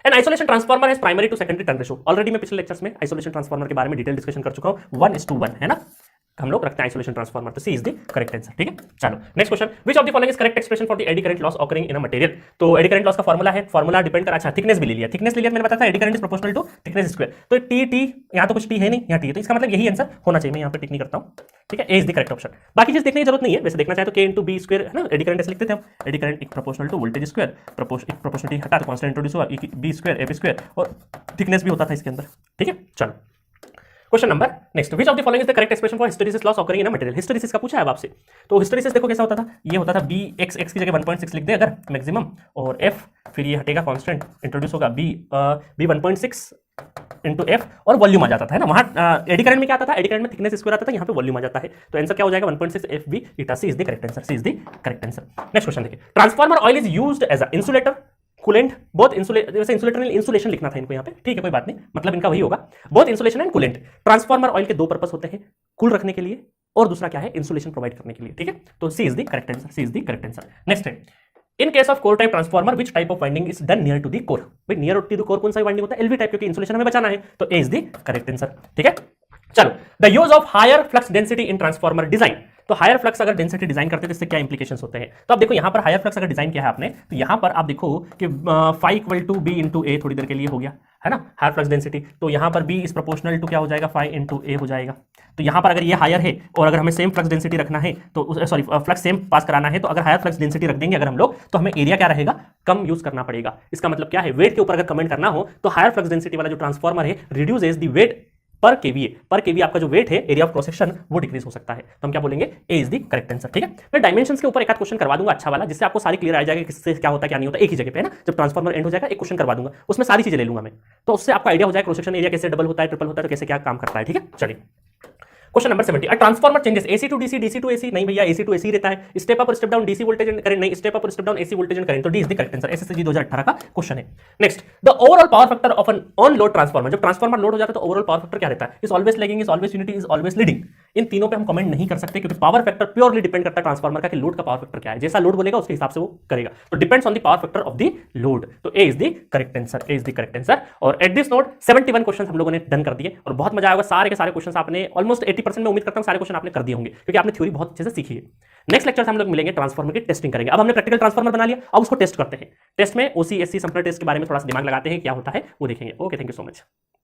N isolation transformer है primary to secondary turn ratio. Already मैं पिछले लेक्चर्स में आइसोलेशन ट्रांसफार्मर के बारे में डिटेल डिस्कशन कर चुका हूं, 1:1 है ना, हम लोग रखते हैं आइसोलेशन ट्रांसफार्मर, तो C is the correct answer. ठीक है, चलो next question, which of the following is correct expression for the eddy current loss occurring in a material. तो एडी करंट लॉस का फॉर्मूला है, फॉर्मूला डिपेंड कर, अच्छा thickness भी ले लिया, थिकनेस ले लिया, मैंने बताया था eddy current is proportional to thickness square, तो टी यहां तो कुछ टी है नहीं, यहां टी है, तो इसका मतलब यही आंसर होना चाहिए, मैं यहां पे टिक नहीं करता हूं। ठीक है, ए इज द करेक्ट ऑप्शन। बाकी चीज देखने की जरूरत नहीं है, वैसे देखना चाहे तो के इंटू बी स्क्वायर है ना, एडी करंट ऐसे लिखते थे हम, eddy current is proportional to voltage square, proportionality हटा तो कांस्टेंट इंट्रोड्यूस हुआ, B square A B square, और थिकनेस भी होता था इसके अंदर। ठीक है, चलो question number next, which of the following is the correct expression for hysteresis loss occurring in a material. Hysteresis का पूछा है अब आपसे, तो हिस्टेरिसिस देखो कैसा होता था, ये होता था बी एक्स एक्स की जगह 1.6 लिख दे अगर मैक्सिमम, और एफ फिर ये हटेगा कांस्टेंट इंट्रोड्यूस होगा बी 1.6 इंटू एफ, और वॉल्यूम आ जाता था, है ना। वहां एडी करंट में क्या आता था, एडी करंट में थिकनेस स्क्वायर आता था, यहाँ पे वॉल्यूम आ जाता है, तो आंसर क्या हो जाएगा 1.6 F B eta, C is the correct answer, C is the correct answer. Next question देखिए, transformer oil is used as a insulator coolant, both insulator insulation लिखना था इनको यहाँ पे, ठीक है कोई बात नहीं, मतलब इनका वही होगा, both insulation and coolant. Transformer oil के दो पर्पस होते हैं, कूल रखने के लिए और दूसरा क्या है, इंसुलेशन प्रोवाइड करने के लिए। ठीक है, तो C is the correct answer, C is the correct answer. Next है, in case of core type transformer which type of winding is done near to the core. भाई नियर टू द कोर कौन सा winding होता है, LV type, क्योंकि insulation हमें बचाना है, तो A is the correct answer. ठीक है, चलो, the use of higher flux density in transformer design. तो हायर फ्लक्स अगर डेंसिटी डिजाइन करते हैं तो इससे क्या इंप्लीकेशंस होते हैं, तो आप देखो यहां पर हायर फ्लक्स अगर डिजाइन किया है आपने, तो यहां पर आप देखो कि phi equal to B into A थोड़ी देर के लिए हो गया, है ना, हायर फ्लक्स डेंसिटी, तो यहां पर बी इज प्रोपोर्शनल टू क्या हो जाएगा, फाई इंटू ए हो जाएगा। तो यहां पर अगर ये हायर है और अगर हमें सेम फ्लक्स डेंसिटी रखना है, तो सॉरी फ्लक्स सेम पास कराना है, तो अगर हायर फ्लक्स डेंसिटी रख देंगे अगर हम लोग, तो हमें एरिया क्या रहेगा, कम यूज करना पड़ेगा। इसका मतलब क्या है, वेट के ऊपर अगर कमेंट करना हो तो हायर फ्लक्स डेंसिटी वाला जो ट्रांसफार्मर है रिड्यूसेस द वेट पर केवीए, पर केवीए आपका जो वेट है, एरिया ऑफ क्रॉस सेक्शन, वो डिक्रीज हो सकता है, तो हम क्या बोलेंगे, ए इज द करेक्ट आंसर। ठीक है, मैं डायमेंशंस के ऊपर एक आध क्वेश्चन करवा दूंगा अच्छा वाला, जिससे आपको सारी क्लियर आ जाएगा किससे क्या होता है क्या नहीं होता, एक ही जगह पे, है ना, जब ट्रांसफार्मर एंड हो जाएगा एक क्वेश्चन करवा दूंगा, उसमें सारी चीजें ले लूंगा मैं, तो उससे आपका आइडिया हो जाएगा क्रॉस सेक्शन एरिया कैसे डबल होता है, ट्रिपल होता है, तो कैसे क्या काम करता है। ठीक है, चलिए question number 70, a transformer changes AC to DC, DC to AC, नहीं भैया एसी टू एसी रहता है, स्टेप अप और step down DC voltage and current, नहीं स्टेप अप और step down AC voltage and current, तो D is the correct answer, SSC 2018 का क्वेश्चन है। Next, the overall power factor of an on load transformer, जब transformer load हो जाता है तो ओवरऑल पावर फैक्टर क्या रहता है, is always lagging, is always unity, is always leading. इन तीनों पे हम कमेंट नहीं कर सकते, क्योंकि पावर फैक्टर प्योरली डिपेंड करता है ट्रांसफार्मर का कि लोड का पावर फैक्टर क्या है, जैसा लोड बोलेगा उसके हिसाब से वो करेगा, तो depends on the power factor of the load, तो A is the correct answer, A is the correct answer. और एट दिस नोट 71 क्वेश्चन हम लोगों ने डन कर दिए, और बहुत मजा आएगा, सारे के सारे क्वेश्चन आपने ऑलमोस्ट 80% में उम्मीद करता हूं सारे क्वेश्चन आपने कर दिए होंगे, क्योंकि आपने थ्योरी बहुत अच्छे से सीखी है। नेक्स्ट लेक्चर से हम लोग मिलेंगे, ट्रांसफार्मर की टेस्टिंग करेंगे। अब हमने प्रैक्टिकल ट्रांसफार्मर बना लिया, अब उसको टेस्ट करते हैं, टेस्ट में ओसी एससी सैंपलर टेस्ट के बारे में थोड़ा सा दिमाग लगाते हैं, क्या होता है वो देखेंगे। Okay, thank you so much.